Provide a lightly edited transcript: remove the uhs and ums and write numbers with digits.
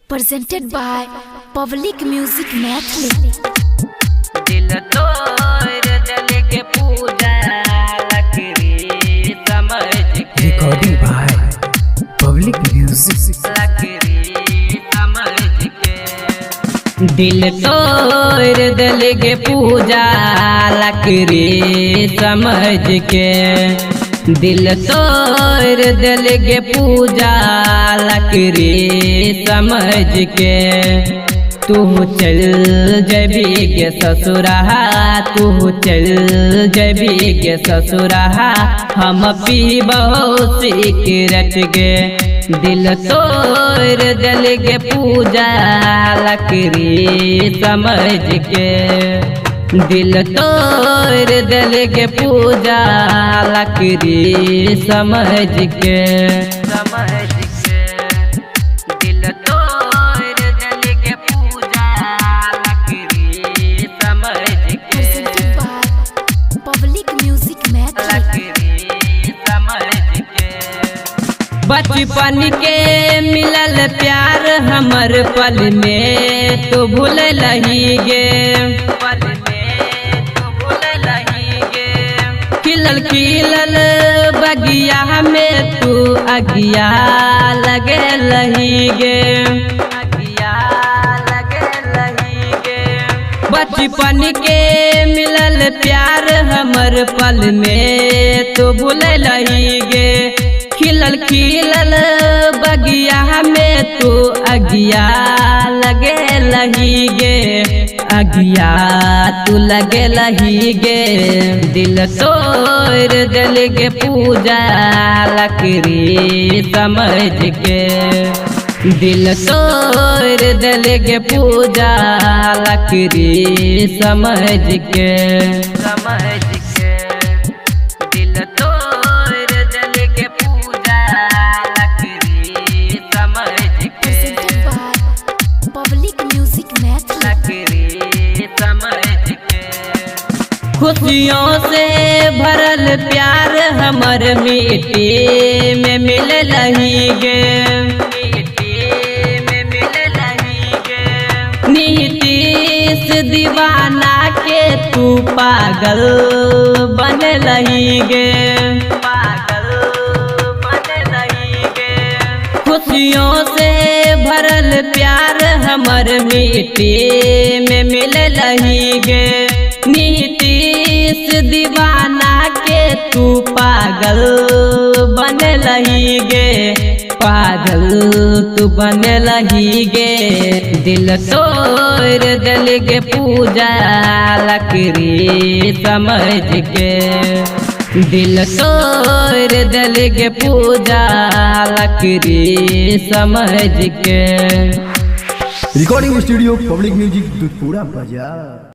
presented by Public Music Mathli। दिल तोड़ दिल के पूजा लकड़ी समझ के रिकॉर्डिंग बाय पब्लिक म्यूजिक लकड़ी समझ के दिल तोड़ दिल के पूजा लकड़ी समझ के दिल तोड़ दिल के पूजा लकड़ी समझ के तू चल जबी के ससुरहा तू चल जबी के ससुरहा हम पीबो सिगरेट के दिल तोड़ दिल के पूजा लकड़ी समझ के दिल तोड़ दिल के पूजा लकड़ी समझ के दिल तोड़ दिल के पूजा लकड़ी समझ के presented by Public Music Mathli। लकड़ी समझ के बचपन के मिलल प्यार हमर पल में तो भूल लही गे खिलल खिलल बगिया में तू अगिया लगे लही गे बचपन के मिलल प्यार हमर पल में तो भूल लही गे खिलल खिलल बगिया में तू अगिया लगे लही गे अगिया तू लगे लही गे दिल तोड़ दिल के पूजा लकड़ी समझ के दिल तोड़ दिल के पूजा लकड़ी समझ के दिल तोड़ दिल के पूजा लकड़ी समझ के presented by Public Music Mathli। लकड़ी समझ के खुशियों से भरल प्यार हमर मिट्टी में मिल लही गे नीतीश दीवाना के तू पागल बन लही गे खुशियों से भरल प्यार हमर मिट्टी में मिल लही गे नीतीश दीवाना के तू पागल बन लही गे पागल तू बन लही गे दिल तोड़ दिल के पूजा लकड़ी समझ के दिल तोड़ दिल के पूजा लकड़ी समझ के रिकॉर्डिंग स्टूडियो पब्लिक म्यूजिक पूरा बाजार।